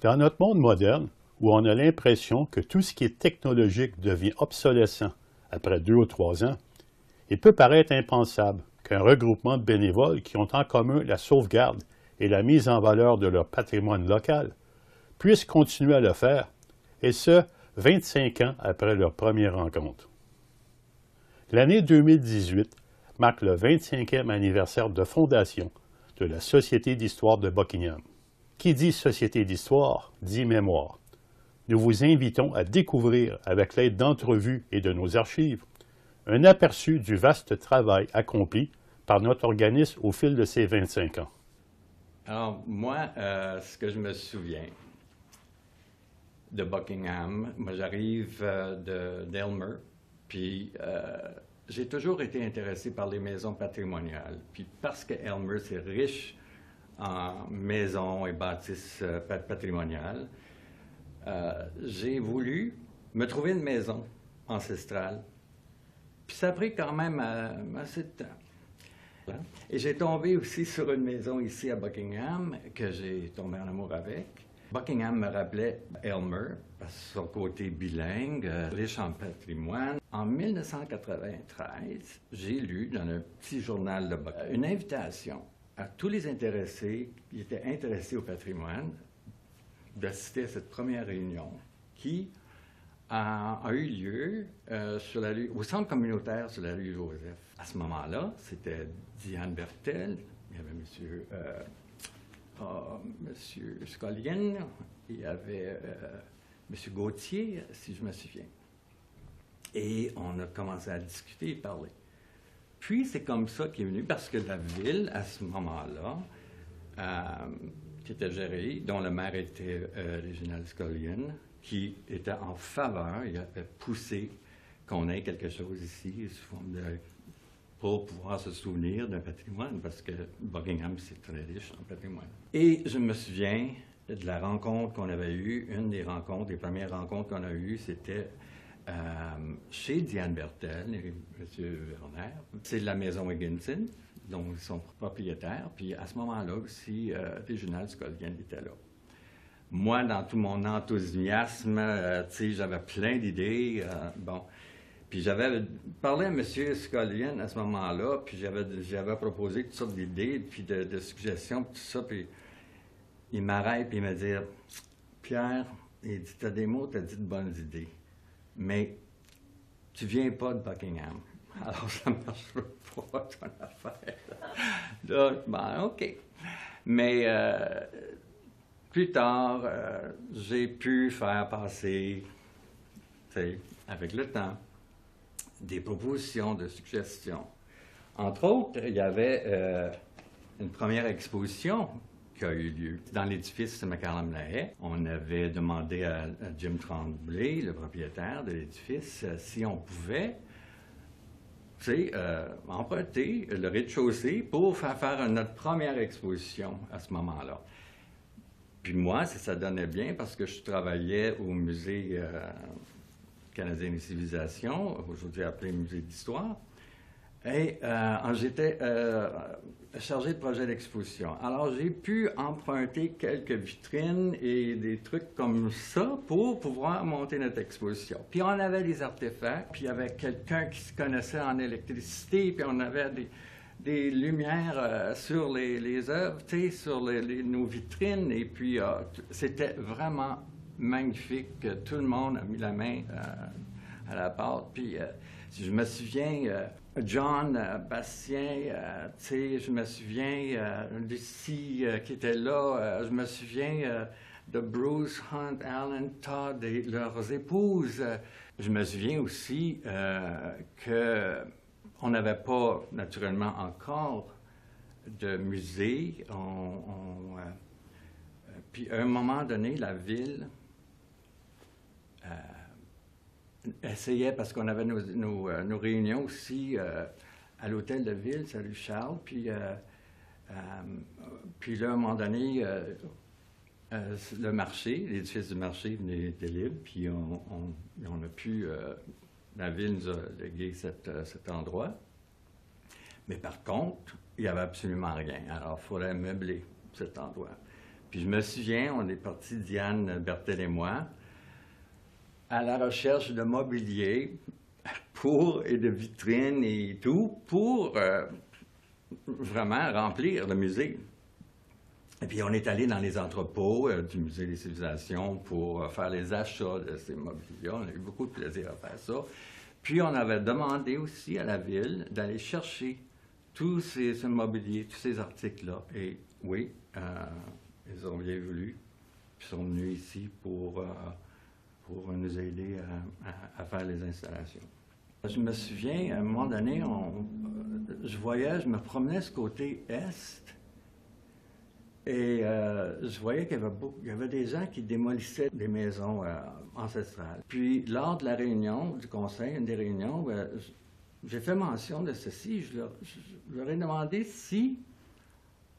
Dans notre monde moderne, où on a l'impression que tout ce qui est technologique devient obsolescent après 2 ou 3 ans, il peut paraître impensable qu'un regroupement de bénévoles qui ont en commun la sauvegarde et la mise en valeur de leur patrimoine local puissent continuer à le faire, et ce, 25 ans après leur première rencontre. L'année 2018 marque le 25e anniversaire de fondation de la Société d'histoire de Buckingham. Qui dit Société d'histoire dit mémoire. Nous vous invitons à découvrir, avec l'aide d'entrevues et de nos archives, un aperçu du vaste travail accompli par notre organisme au fil de ces 25 ans. Alors, moi, ce que je me souviens de Buckingham, moi j'arrive d'Aylmer, puis j'ai toujours été intéressé par les maisons patrimoniales. Puis parce que Aylmer, c'est riche en maisons et bâtisses patrimoniales, j'ai voulu me trouver une maison ancestrale. Puis ça a pris quand même assez de temps. Et j'ai tombé aussi sur une maison ici à Buckingham que j'ai tombé en amour avec. Buckingham me rappelait Aylmer, parce que son côté bilingue, riche en patrimoine. En 1993, j'ai lu dans un petit journal de Buckingham une invitation à tous les intéressés qui étaient intéressés au patrimoine d'assister à cette première réunion qui a eu lieu au centre communautaire sur la rue Joseph. À ce moment-là, c'était Diane Bertel, il y avait M. Scollien, il y avait M. Gauthier, si je me souviens. Et on a commencé à discuter et parler. Puis c'est comme ça qu'est venu, parce que la ville, à ce moment-là, qui était gérée, dont le maire était Réginald Scollien, qui était en faveur, il avait poussé qu'on ait quelque chose ici, sous forme pour pouvoir se souvenir d'un patrimoine, parce que Buckingham, c'est très riche en patrimoine. Et je me souviens de la rencontre qu'on avait eue, une des rencontres, les premières rencontres qu'on a eues, c'était chez Diane Bertel et M. Werner. C'est de la maison Higginson, dont ils sont propriétaires, puis à ce moment-là aussi, Réginald Scollien était là. Moi, dans tout mon enthousiasme, j'avais plein d'idées, bon. Puis j'avais parlé à M. Scollien à ce moment-là, puis j'avais proposé toutes sortes d'idées, puis de suggestions, puis tout ça, puis il m'arrête, puis il me dit « Pierre, il dit, t'as des mots, t'as dit de bonnes idées, mais tu viens pas de Buckingham. Alors ça marche pas, ton affaire. » Là, ben, OK. Mais plus tard, j'ai pu faire passer, avec le temps, des propositions, de suggestions. Entre autres, il y avait une première exposition qui a eu lieu dans l'édifice Macallum-Lahaye. On avait demandé à Jim Tremblay, le propriétaire de l'édifice, si on pouvait emprunter le rez-de-chaussée pour faire notre première exposition à ce moment-là. Puis moi, ça donnait bien parce que je travaillais au musée canadien des civilisations, aujourd'hui appelé Musée d'histoire, et j'étais chargé de projet d'exposition. Alors j'ai pu emprunter quelques vitrines et des trucs comme ça pour pouvoir monter notre exposition. Puis on avait des artefacts, puis il y avait quelqu'un qui se connaissait en électricité, puis on avait des lumières sur les œuvres, sur nos vitrines, et puis c'était vraiment magnifique. Tout le monde a mis la main à la pâte. Puis je me souviens, John Bastien, je me souviens, Lucie qui était là, je me souviens de Bruce Hunt, Alan Todd et leurs épouses. Je me souviens aussi qu'on n'avait pas, naturellement, encore de musée. Puis à un moment donné, la ville essayait, parce qu'on avait nos réunions aussi à l'hôtel de ville, salut Charles, puis là, à un moment donné, le marché, l'édifice du marché était libre, puis on a pu, la ville nous a légué cet endroit. Mais par contre, il n'y avait absolument rien. Alors, il faudrait meubler cet endroit. Puis je me souviens, on est parti, Diane Bertel et moi, à la recherche de mobilier et de vitrines et tout, pour vraiment remplir le musée. Et puis on est allé dans les entrepôts du Musée des civilisations pour faire les achats de ces mobiliers. On a eu beaucoup de plaisir à faire ça. Puis on avait demandé aussi à la ville d'aller chercher tous ce mobilier, tous ces articles-là. Et oui, ils ont bien voulu. Ils sont venus ici pour nous aider à faire les installations. Je me souviens, à un moment donné, je me promenais ce côté est, et je voyais qu'il y avait des gens qui démolissaient des maisons ancestrales. Puis, lors de la réunion du conseil, une des réunions, j'ai fait mention de ceci. Je leur ai demandé si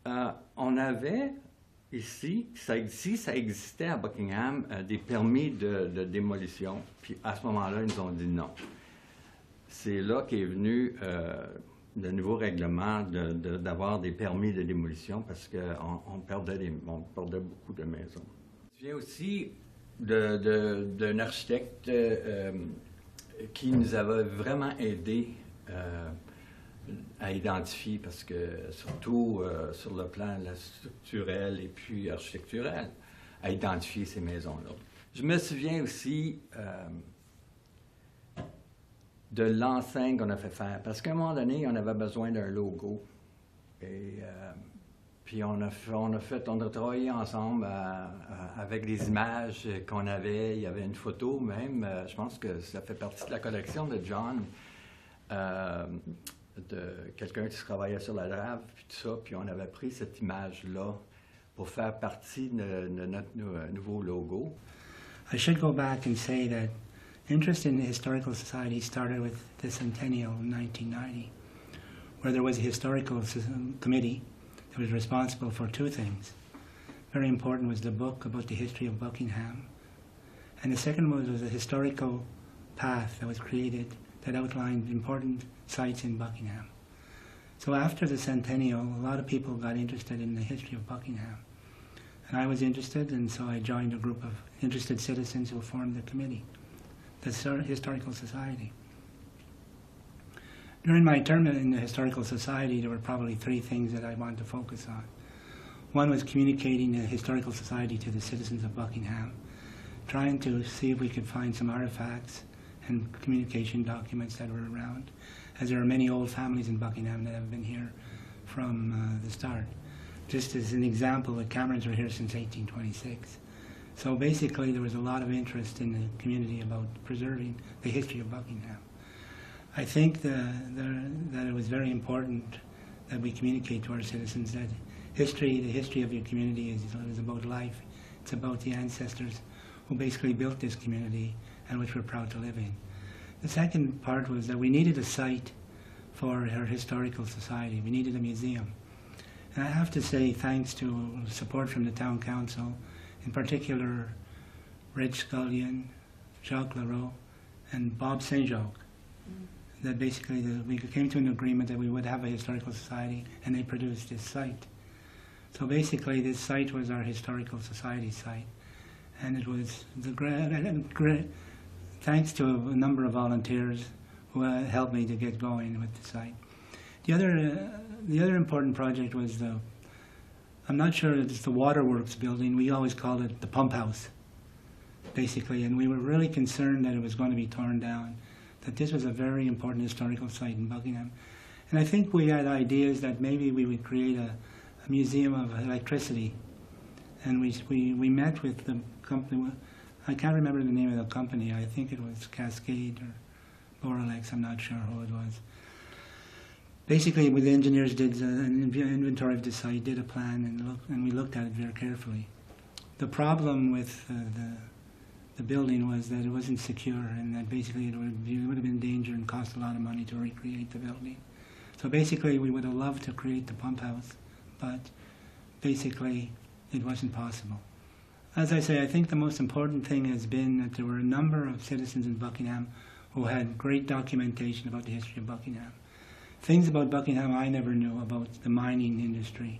on avait ici, si ça existait à Buckingham, des permis de démolition. Puis, à ce moment-là, ils nous ont dit non. C'est là qu'est venu le nouveau règlement d'avoir des permis de démolition parce qu'on perdait beaucoup de maisons. Je viens aussi d'un architecte qui nous avait vraiment aidés à identifier, parce que surtout sur le plan structurel et puis architectural, à identifier ces maisons-là. Je me souviens aussi de l'enseigne qu'on a fait faire. Parce qu'à un moment donné, on avait besoin d'un logo. Et puis on a travaillé ensemble avec des images qu'on avait. Il y avait une photo même. Je pense que ça fait partie de la collection de John, de quelqu'un qui travaillait sur la drave, puis tout ça. Puis on avait pris cette image-là pour faire partie de notre nouveau logo. I should go back and say that interest in the Historical Society started with the centennial in 1990, where there was a historical committee that was responsible for two things. Very important was the book about the history of Buckingham, and the second was a historical path that was created that outlined important sites in Buckingham. So after the centennial, a lot of people got interested in the history of Buckingham. And I was interested, and so I joined a group of interested citizens who formed the committee, the Historical Society. During my term in the Historical Society, there were probably three things that I wanted to focus on. One was communicating the Historical Society to the citizens of Buckingham, trying to see if we could find some artifacts and communication documents that were around, as there are many old families in Buckingham that have been here from the start. Just as an example, the Camerons were here since 1826. So basically there was a lot of interest in the community about preserving the history of Buckingham. I think that it was very important that we communicate to our citizens that the history of your community is about life. It's about the ancestors who basically built this community and which we're proud to live in. The second part was that we needed a site for our Historical Society. We needed a museum. And I have to say, thanks to support from the Town Council, in particular Reg Scullion, Jacques Leroux, and Bob St. Jacques, that basically we came to an agreement that we would have a Historical Society, and they produced this site. So basically this site was our Historical Society site, and it was thanks to a number of volunteers who helped me to get going with the site. The other important project was I'm not sure it's the Waterworks building. We always called it the pump house, basically, and we were really concerned that it was going to be torn down, that this was a very important historical site in Buckingham. And I think we had ideas that maybe we would create a museum of electricity. And we met with the company, I can't remember the name of the company, I think it was Cascade or Boralex, I'm not sure who it was. Basically, the engineers did an inventory of the site, did a plan, and we looked at it very carefully. The problem with the building was that it wasn't secure, and that basically it would have been in danger and cost a lot of money to recreate the building. So basically, we would have loved to create the pump house, but basically, it wasn't possible. As I say, I think the most important thing has been that there were a number of citizens in Buckingham who had great documentation about the history of Buckingham. Things about Buckingham I never knew about the mining industry.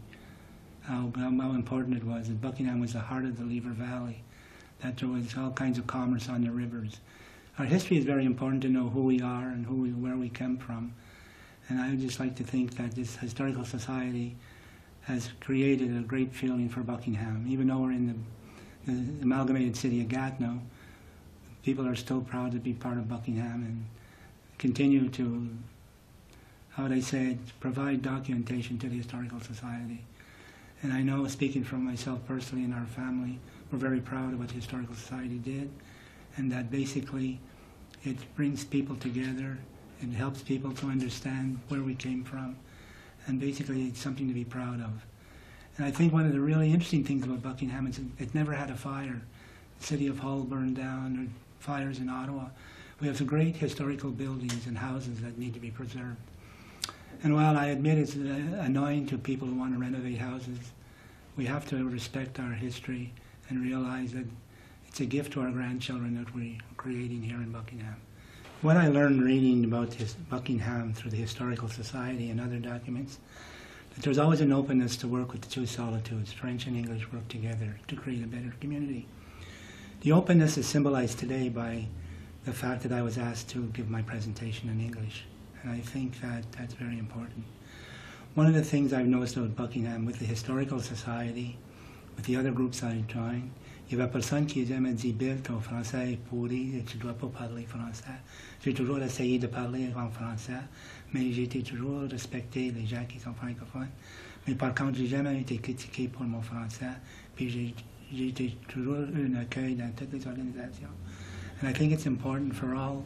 how important it was. That Buckingham was the heart of the Lever Valley, that there was all kinds of commerce on the rivers. Our history is very important to know who we are and where we come from. And I would just like to think that this historical society has created a great feeling for Buckingham. Even though we're in the amalgamated city of Gatineau, people are still proud to be part of Buckingham and continue to, how would I say it, provide documentation to the Historical Society. And I know, speaking for myself personally and our family, we're very proud of what the Historical Society did, and that basically it brings people together, it helps people to understand where we came from, and basically it's something to be proud of. And I think one of the really interesting things about Buckingham is it never had a fire. The city of Hull burned down, or fires in Ottawa. We have some great historical buildings and houses that need to be preserved. And while I admit it's annoying to people who want to renovate houses, we have to respect our history and realize that it's a gift to our grandchildren that we're creating here in Buckingham. What I learned reading about Buckingham through the Historical Society and other documents, that there's always an openness to work with the two solitudes. French and English work together to create a better community. The openness is symbolized today by the fact that I was asked to give my presentation in English, and I think that that's very important. One of the things I've noticed about Buckingham with the Historical Society, with the other groups I joined, il y avait personne qui jamais dit Bill, ton français est pourri et tu ne dois pas parler français. J'ai toujours essayé de parler en français, mais j'ai toujours respecté les gens qui sont francophones. Mais par contre, j'ai jamais été critiqué pour mon français, puis j'ai toujours un accueil dans toutes les organisations. And I think it's important for all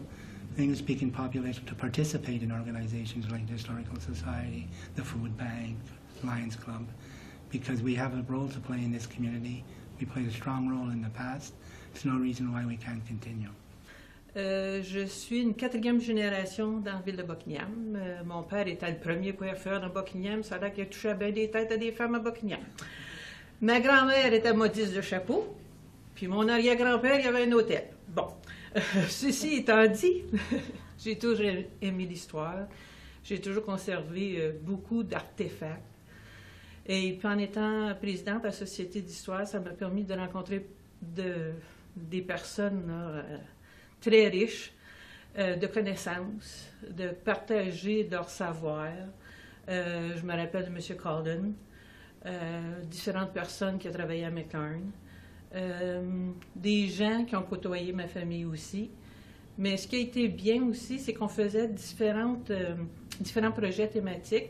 the English-speaking population to participate in organizations like the Historical Society, the Food Bank, Lions Club, because we have a role to play in this community. We played a strong role in the past. There's no reason why we can't continue. Je suis une 4e génération dans la ville de Buckingham. Mon père était le premier coiffeur dans Buckingham. Ça a l'air qu'il touchait bien des têtes à des femmes à Buckingham. Ma grand-mère était modiste de chapeau. Puis mon arrière-grand-père, il y avait un hôtel. Bon, ceci étant dit, j'ai toujours aimé l'histoire. J'ai toujours conservé beaucoup d'artefacts. Et puis en étant présidente de la Société d'histoire, ça m'a permis de rencontrer des personnes très riches de connaissances, de partager leur savoir. Je me rappelle de M. Calden, différentes personnes qui ont travaillé à McLaren, des gens qui ont côtoyé ma famille aussi. Mais ce qui a été bien aussi, c'est qu'on faisait différents projets thématiques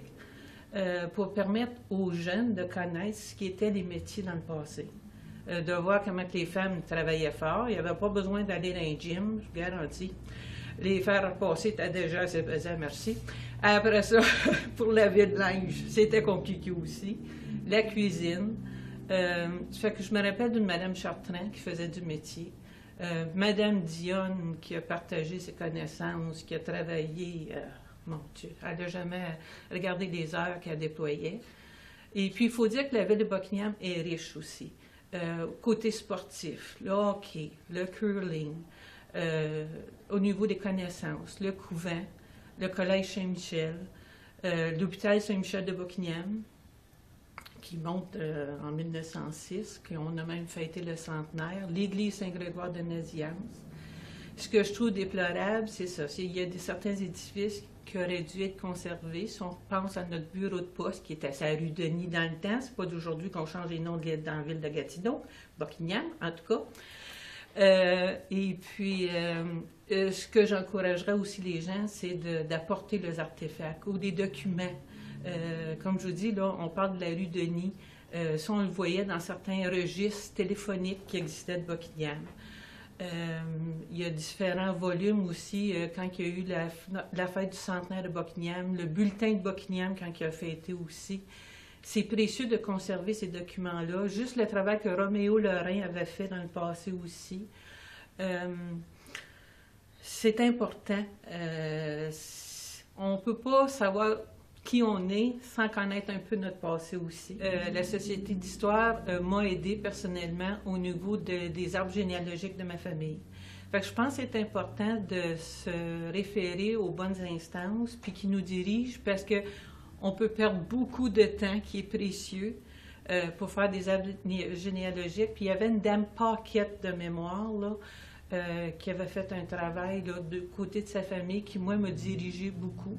pour permettre aux jeunes de connaître ce qui étaient les métiers dans le passé. De voir comment les femmes travaillaient fort. Il n'y avait pas besoin d'aller dans un gym, je garantis. Les faire repasser étaient déjà assez pesant, merci. Après ça, pour laver le linge, c'était compliqué aussi. La cuisine. Ça fait que je me rappelle d'une Madame Chartrand qui faisait du métier. Madame Dionne qui a partagé ses connaissances, qui a travaillé... mon Dieu, elle n'a jamais regardé les heures qu'elle déployait. Et puis, il faut dire que la ville de Buckingham est riche aussi. Côté sportif, le hockey, le curling, au niveau des connaissances, le couvent, le collège Saint-Michel, l'hôpital Saint-Michel de Buckingham, qui monte en 1906, qu'on a même fêté le centenaire, l'église Saint-Grégoire de Nazianze. Ce que je trouve déplorable, c'est ça. Il y a certains édifices qui auraient dû être conservés. Si on pense à notre bureau de poste qui était à la rue Denis dans le temps, c'est pas d'aujourd'hui qu'on change les noms dans la ville de Gatineau, Buckingham en tout cas. Et puis, ce que j'encouragerais aussi les gens, c'est d'apporter les artefacts ou des documents. Comme je vous dis, là, on parle de la rue Denis. Ça, on le voyait dans certains registres téléphoniques qui existaient de Buckingham. Il y a différents volumes aussi, quand il y a eu la fête du centenaire de Buckingham, le bulletin de Buckingham quand il a fêté aussi. C'est précieux de conserver ces documents-là. Juste le travail que Roméo Lorrain avait fait dans le passé aussi. C'est important. On ne peut pas savoir qui on est sans connaître un peu notre passé aussi. La Société d'histoire m'a aidé personnellement au niveau des arbres généalogiques de ma famille. Fait que je pense que c'est important de se référer aux bonnes instances puis qui nous dirigent parce qu'on peut perdre beaucoup de temps qui est précieux pour faire des arbres généalogiques. Puis il y avait une dame Paquette de mémoire, là, qui avait fait un travail là, de côté de sa famille qui, moi, m'a dirigé beaucoup.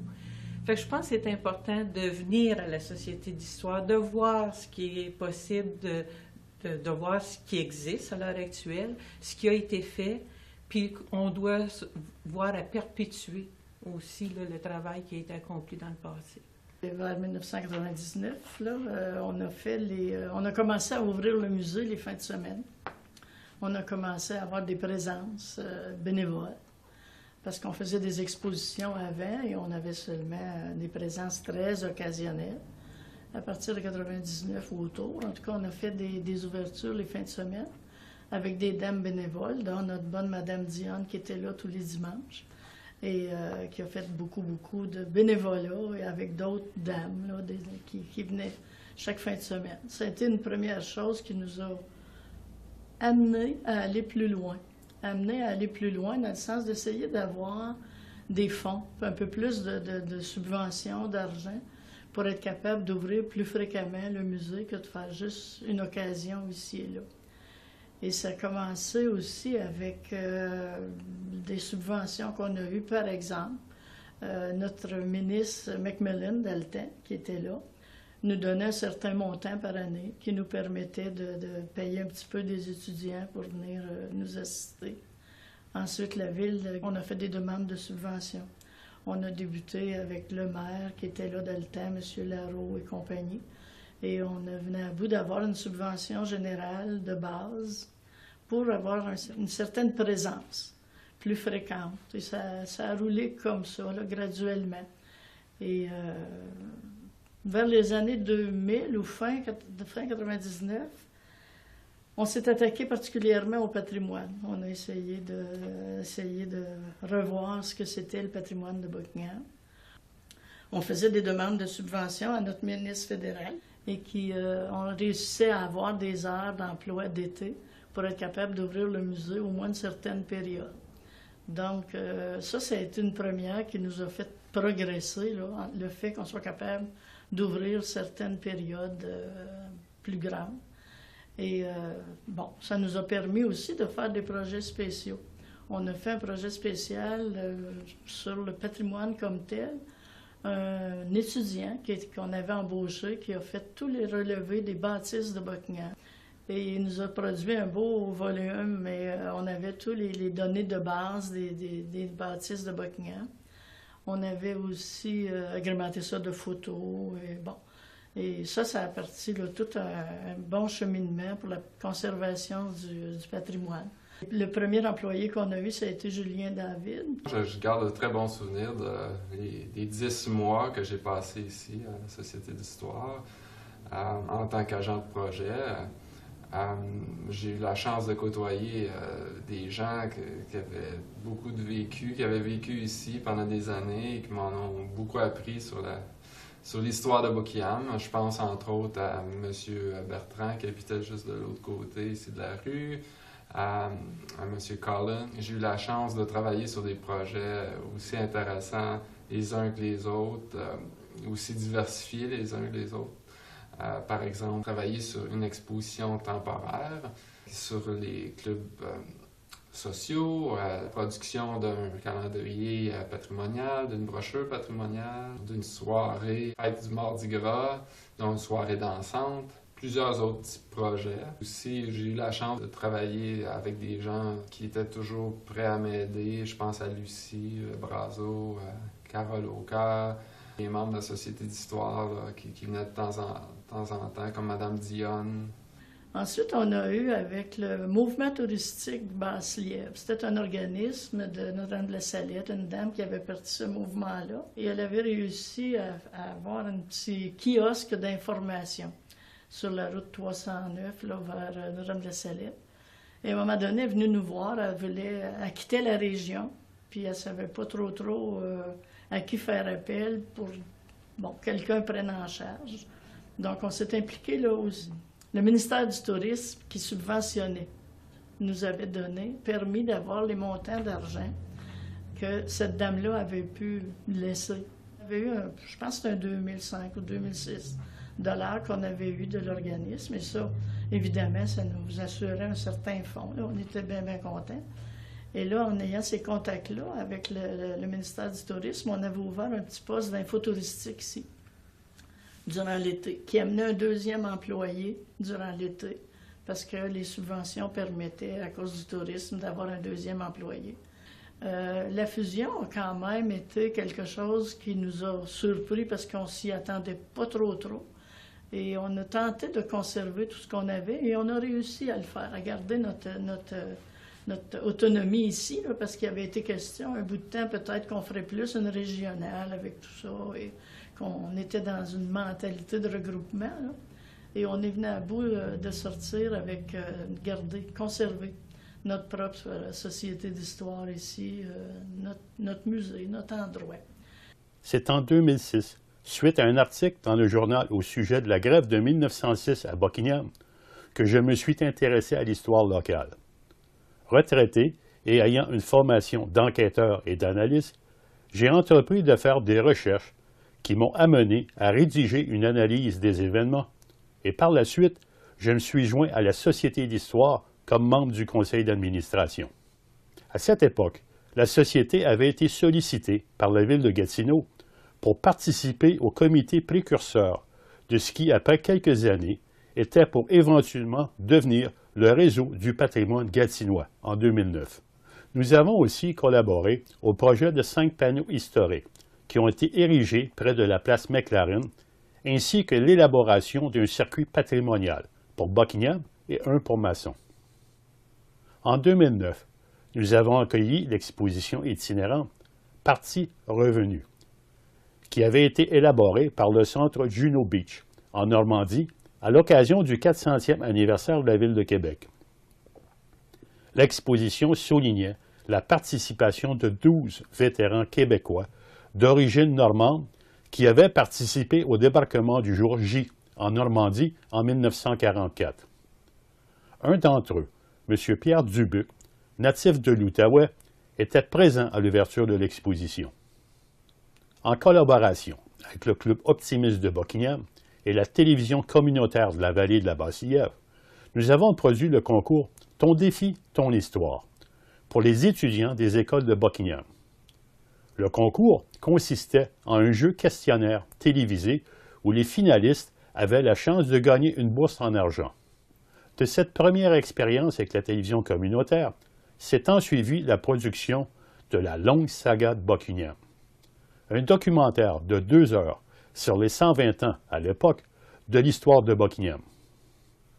Fait que je pense que c'est important de venir à la Société d'histoire, de voir ce qui est possible, de voir ce qui existe à l'heure actuelle, ce qui a été fait, puis on doit voir à perpétuer aussi là, le travail qui a été accompli dans le passé. Vers 1999, là, on a commencé à ouvrir le musée les fins de semaine. On a commencé à avoir des présences bénévoles parce qu'on faisait des expositions avant et on avait seulement des présences très occasionnelles. À partir de 99 ou autour, en tout cas, on a fait des ouvertures les fins de semaine avec des dames bénévoles, dont notre bonne Madame Dionne qui était là tous les dimanches et qui a fait beaucoup de bénévolat et avec d'autres dames là, qui venaient chaque fin de semaine. Ça a été une première chose qui nous a amené à aller plus loin. Amené à aller plus loin dans le sens d'essayer d'avoir des fonds, un peu plus de subventions, d'argent, pour être capable d'ouvrir plus fréquemment le musée que de faire juste une occasion ici et là. Et ça a commencé aussi avec des subventions qu'on a eues, par exemple. Notre ministre Macmillan Dalton, qui était là, nous donnait un certain montant par année qui nous permettait de payer un petit peu des étudiants pour venir nous assister. Ensuite, la ville, on a fait des demandes de subventions. On a débuté avec le maire qui était là dans le temps, M. Larreau et compagnie. Et on a venu à bout d'avoir une subvention générale de base pour avoir une certaine présence plus fréquente. Et ça a roulé comme ça, là, graduellement. Et vers les années 2000 ou fin 99, on s'est attaqué particulièrement au patrimoine. On a essayé de revoir ce que c'était le patrimoine de Buckingham. On faisait des demandes de subventions à notre ministre fédéral et on réussissait à avoir des heures d'emploi d'été pour être capable d'ouvrir le musée au moins une certaine période. Donc, ça a été une première qui nous a fait progresser, là, le fait qu'on soit capable d'ouvrir certaines périodes plus grandes. Et bon, ça nous a permis aussi de faire des projets spéciaux. On a fait un projet spécial sur le patrimoine comme tel. Un étudiant qu'on avait embauché qui a fait tous les relevés des bâtisses de Buckingham. Et il nous a produit un beau volume, mais on avait tous les données de base des bâtisses de Buckingham. On avait aussi agrémenté ça de photos. Et bon. Et ça a parti là, tout un bon cheminement pour la conservation du patrimoine. Le premier employé qu'on a eu, ça a été Julien David. Je garde de très bons souvenirs des 10 mois que j'ai passés ici à la Société d'histoire en tant qu'agent de projet. J'ai eu la chance de côtoyer des gens qui avaient beaucoup de vécu, qui avaient vécu ici pendant des années et qui m'en ont beaucoup appris sur l'histoire de Buckingham. Je pense entre autres à M. Bertrand qui habitait juste de l'autre côté ici de la rue, à M. Collin. J'ai eu la chance de travailler sur des projets aussi intéressants les uns que les autres, aussi diversifiés les uns que les autres. Par exemple, travailler sur une exposition temporaire, sur les clubs sociaux, la production d'un calendrier patrimonial, d'une brochure patrimoniale, d'une soirée fête du Mardi Gras, d'une soirée dansante, plusieurs autres petits projets. Aussi, j'ai eu la chance de travailler avec des gens qui étaient toujours prêts à m'aider. Je pense à Lucie Brazo, Carole Aucœur, les membres de la Société d'histoire qui venaient de temps en temps, comme Mme Dionne. Ensuite, on a eu avec le mouvement touristique Basse-Lièvre. C'était un organisme de Notre-Dame-de-la-Salette, une dame qui avait parti ce mouvement-là. Et elle avait réussi à avoir un petit kiosque d'information sur la route 309, là, vers Notre-Dame-de-la-Salette. Et à un moment donné, elle est venue nous voir, elle quittait la région, puis elle ne savait pas trop à qui faire appel pour que quelqu'un prenne en charge. Donc, on s'est impliqué là aussi. Le ministère du Tourisme, qui subventionnait, nous avait permis d'avoir les montants d'argent que cette dame-là avait pu laisser. Il y avait eu, je pense que c'était un 2005 ou 2006. qu'on avait eu de l'organisme. Et ça, évidemment, ça nous assurait un certain fonds. Là, on était bien, bien contents. Et là, en ayant ces contacts-là avec le ministère du Tourisme, on avait ouvert un petit poste d'info touristique ici, durant l'été, qui amenait un deuxième employé durant l'été, parce que les subventions permettaient, à cause du tourisme, d'avoir un deuxième employé. La fusion a quand même été quelque chose qui nous a surpris parce qu'on s'y attendait pas trop. Et on a tenté de conserver tout ce qu'on avait et on a réussi à le faire, à garder notre autonomie ici, là, parce qu'il y avait été question un bout de temps peut-être qu'on ferait plus une régionale avec tout ça et qu'on était dans une mentalité de regroupement. Là. Et on est venu à bout de sortir avec conserver notre propre société d'histoire ici, notre musée, notre endroit. C'est en 2006, suite à un article dans le journal au sujet de la grève de 1906 à Buckingham, que je me suis intéressé à l'histoire locale. Retraité et ayant une formation d'enquêteur et d'analyste, j'ai entrepris de faire des recherches qui m'ont amené à rédiger une analyse des événements et par la suite, je me suis joint à la Société d'histoire comme membre du conseil d'administration. À cette époque, la Société avait été sollicitée par la ville de Gatineau pour participer au comité précurseur de ce qui, après quelques années, était pour éventuellement devenir le réseau du patrimoine gatinois en 2009. Nous avons aussi collaboré au projet de 5 panneaux historiques qui ont été érigés près de la place McLaren, ainsi que l'élaboration d'un circuit patrimonial pour Buckingham et un pour Masson. En 2009, nous avons accueilli l'exposition itinérante « Partie revenue » qui avait été élaborée par le Centre Juno Beach, en Normandie, à l'occasion du 400e anniversaire de la Ville de Québec. L'exposition soulignait la participation de 12 vétérans québécois d'origine normande qui avaient participé au débarquement du jour J en Normandie en 1944. Un d'entre eux, M. Pierre Dubuc, natif de l'Outaouais, était présent à l'ouverture de l'exposition. En collaboration avec le Club optimiste de Buckingham et la télévision communautaire de la vallée de la Basse-Lièvre, nous avons produit le concours « Ton défi, ton histoire » pour les étudiants des écoles de Buckingham. Le concours consistait en un jeu questionnaire télévisé où les finalistes avaient la chance de gagner une bourse en argent. De cette première expérience avec la télévision communautaire, s'est ensuivie la production de la longue saga de Buckingham. Un documentaire de 2 heures sur les 120 ans, à l'époque, de l'histoire de Buckingham.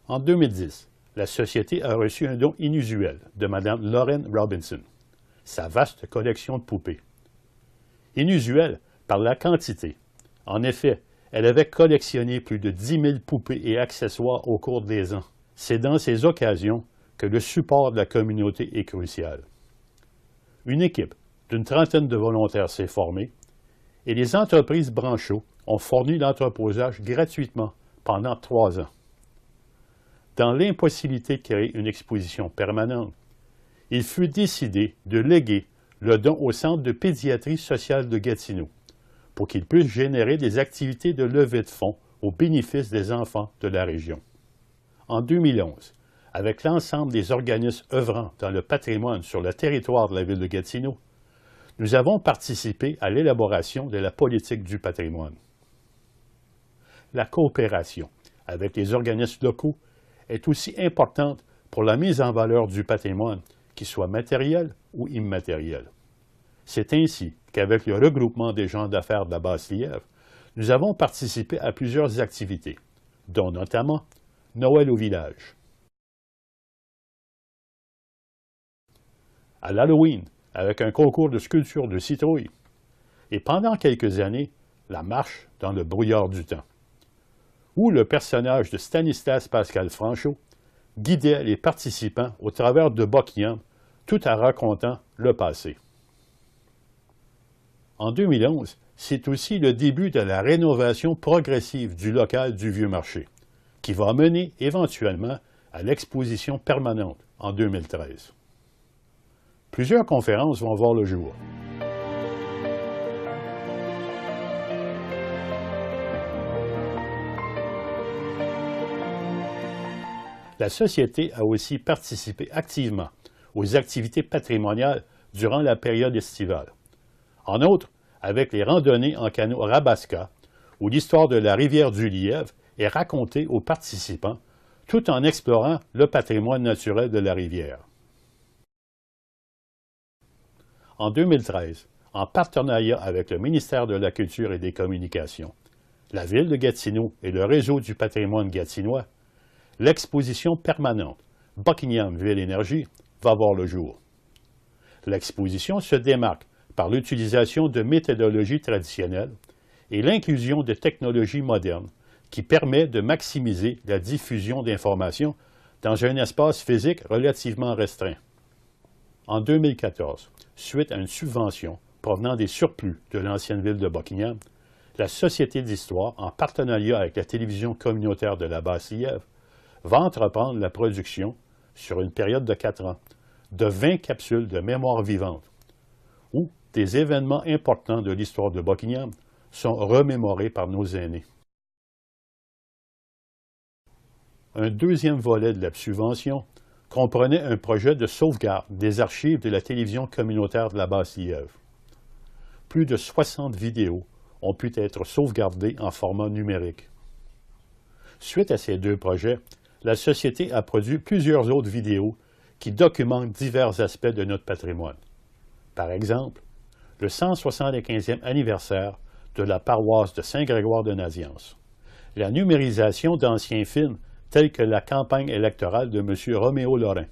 En 2010, la Société a reçu un don inusuel de Mme Lauren Robinson, sa vaste collection de poupées. Inusuelle par la quantité. En effet, elle avait collectionné plus de 10 000 poupées et accessoires au cours des ans. C'est dans ces occasions que le support de la communauté est crucial. Une équipe d'une trentaine de volontaires s'est formée et les entreprises Branchot ont fourni l'entreposage gratuitement pendant 3 ans. Dans l'impossibilité de créer une exposition permanente, il fut décidé de léguer le don au Centre de pédiatrie sociale de Gatineau pour qu'il puisse générer des activités de levée de fonds au bénéfice des enfants de la région. En 2011, avec l'ensemble des organismes œuvrant dans le patrimoine sur le territoire de la ville de Gatineau, nous avons participé à l'élaboration de la politique du patrimoine. La coopération avec les organismes locaux est aussi importante pour la mise en valeur du patrimoine, qu'il soit matériel ou immatériel. C'est ainsi qu'avec le regroupement des gens d'affaires de la Basse-Lièvre, nous avons participé à plusieurs activités, dont notamment Noël au village. À l'Halloween, avec un concours de sculpture de citrouilles. Et pendant quelques années, la marche dans le brouillard du temps, où le personnage de Stanislas Pascal Franchot guidait les participants au travers de Buckingham, tout en racontant le passé. En 2011, c'est aussi le début de la rénovation progressive du local du Vieux Marché, qui va mener éventuellement à l'exposition permanente en 2013. Plusieurs conférences vont voir le jour. La Société a aussi participé activement aux activités patrimoniales durant la période estivale. En outre, avec les randonnées en canot Rabasca, où l'histoire de la rivière du Lièvre est racontée aux participants, tout en explorant le patrimoine naturel de la rivière. En 2013, en partenariat avec le ministère de la Culture et des Communications, la Ville de Gatineau et le Réseau du patrimoine gatinois, l'exposition permanente Buckingham Ville Énergie va voir le jour. L'exposition se démarque par l'utilisation de méthodologies traditionnelles et l'inclusion de technologies modernes qui permet de maximiser la diffusion d'informations dans un espace physique relativement restreint. En 2014, suite à une subvention provenant des surplus de l'ancienne ville de Buckingham, la Société d'histoire, en partenariat avec la télévision communautaire de la Basse-Lièvre, va entreprendre la production, sur une période de 4 ans, de 20 capsules de mémoire vivante, où des événements importants de l'histoire de Buckingham sont remémorés par nos aînés. Un deuxième volet de la subvention comprenait un projet de sauvegarde des archives de la télévision communautaire de la Basse-Lièvre. Plus de 60 vidéos ont pu être sauvegardées en format numérique. Suite à ces 2 projets, la Société a produit plusieurs autres vidéos qui documentent divers aspects de notre patrimoine. Par exemple, le 175e anniversaire de la paroisse de Saint-Grégoire de Nazianze, la numérisation d'anciens films tels que la campagne électorale de M. Roméo Lorrain,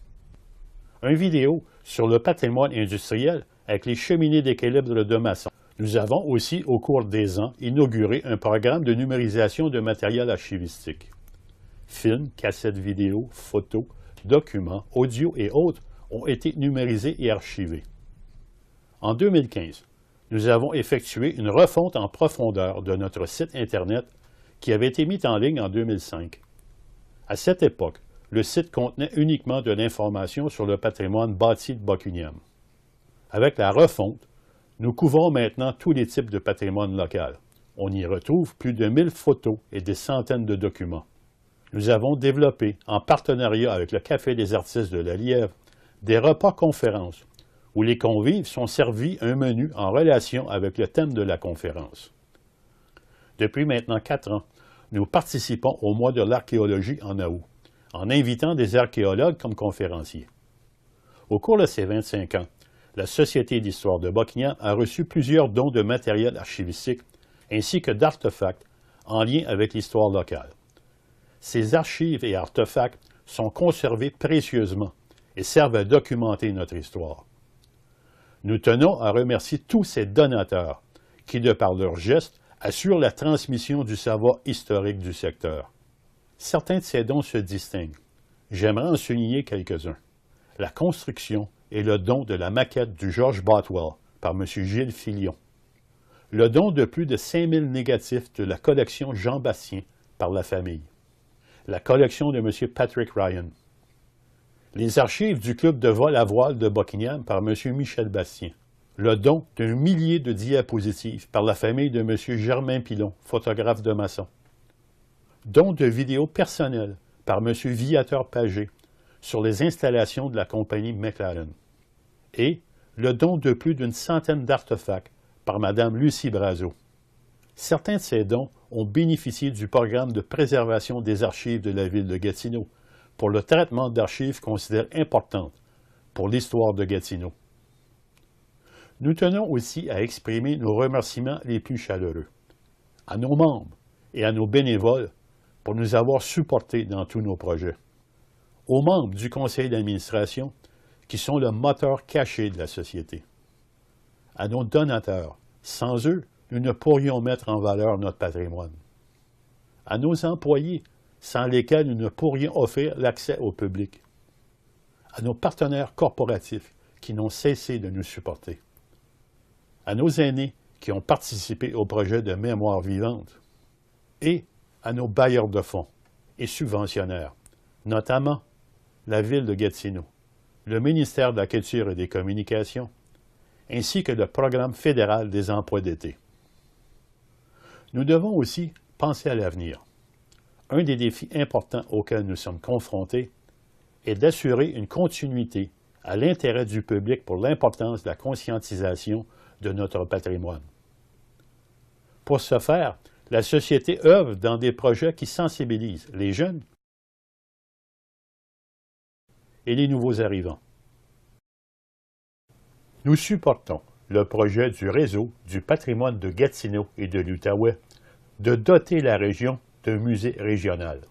une vidéo sur le patrimoine industriel avec les cheminées d'équilibre de Masson. Nous avons aussi, au cours des ans, inauguré un programme de numérisation de matériel archivistique. Films, cassettes vidéo, photos, documents, audio et autres ont été numérisés et archivés. En 2015, nous avons effectué une refonte en profondeur de notre site Internet qui avait été mis en ligne en 2005. À cette époque, le site contenait uniquement de l'information sur le patrimoine bâti de Buckingham. Avec la refonte, nous couvrons maintenant tous les types de patrimoine local. On y retrouve plus de 1000 photos et des centaines de documents. Nous avons développé, en partenariat avec le Café des artistes de la Lièvre, des repas-conférences où les convives sont servis un menu en relation avec le thème de la conférence. Depuis maintenant 4 ans, nous participons au mois de l'archéologie en août, en invitant des archéologues comme conférenciers. Au cours de ces 25 ans, la Société d'histoire de Buckingham a reçu plusieurs dons de matériel archivistique ainsi que d'artefacts en lien avec l'histoire locale. Ces archives et artefacts sont conservés précieusement et servent à documenter notre histoire. Nous tenons à remercier tous ces donateurs qui, de par leurs gestes, assurent la transmission du savoir historique du secteur. Certains de ces dons se distinguent. J'aimerais en souligner quelques-uns. La construction et le don de la maquette du George Bothwell par M. Gilles Filion. Le don de plus de 5000 négatifs de la collection Jean-Bastien par la famille. La collection de M. Patrick Ryan. Les archives du club de vol à voile de Buckingham par M. Michel Bastien. Le don d'1 millier de diapositives par la famille de M. Germain Pilon, photographe de Masson. Don de vidéos personnelles par M. Viateur Pagé sur les installations de la compagnie McLaren. Et le don de plus d'une centaine d'artefacts par Mme Lucie Brazeau. Certains de ces dons ont bénéficié du programme de préservation des archives de la ville de Gatineau pour le traitement d'archives considérées importantes pour l'histoire de Gatineau. Nous tenons aussi à exprimer nos remerciements les plus chaleureux à nos membres et à nos bénévoles pour nous avoir supportés dans tous nos projets, aux membres du conseil d'administration qui sont le moteur caché de la société, à nos donateurs. Sans eux, nous ne pourrions mettre en valeur notre patrimoine, à nos employés, sans lesquels nous ne pourrions offrir l'accès au public, à nos partenaires corporatifs qui n'ont cessé de nous supporter, à nos aînés qui ont participé au projet de mémoire vivante, et à nos bailleurs de fonds et subventionnaires, notamment la Ville de Gatineau, le ministère de la Culture et des Communications, ainsi que le Programme fédéral des emplois d'été. Nous devons aussi penser à l'avenir. Un des défis importants auxquels nous sommes confrontés est d'assurer une continuité à l'intérêt du public pour l'importance de la conscientisation de notre patrimoine. Pour ce faire, la Société œuvre dans des projets qui sensibilisent les jeunes et les nouveaux arrivants. Nous supportons le projet du Réseau du patrimoine de Gatineau et de l'Outaouais de doter la région d'un musée régional.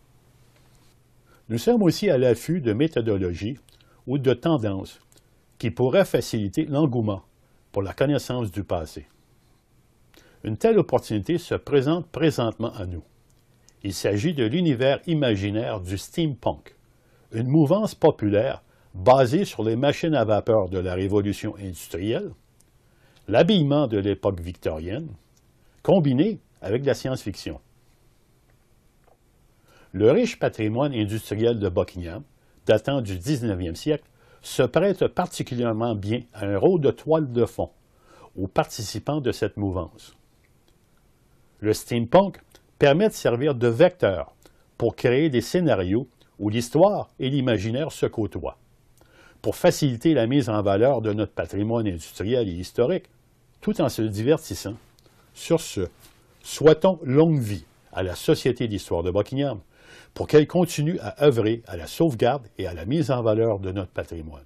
Nous sommes aussi à l'affût de méthodologies ou de tendances qui pourraient faciliter l'engouement pour la connaissance du passé. Une telle opportunité se présente présentement à nous. Il s'agit de l'univers imaginaire du steampunk, une mouvance populaire basée sur les machines à vapeur de la révolution industrielle, l'habillement de l'époque victorienne, combiné avec la science-fiction. Le riche patrimoine industriel de Buckingham, datant du 19e siècle, se prête particulièrement bien à un rôle de toile de fond aux participants de cette mouvance. Le steampunk permet de servir de vecteur pour créer des scénarios où l'histoire et l'imaginaire se côtoient, pour faciliter la mise en valeur de notre patrimoine industriel et historique, tout en se divertissant. Sur ce, souhaitons longue vie à la Société d'histoire de Buckingham pour qu'elle continue à œuvrer à la sauvegarde et à la mise en valeur de notre patrimoine.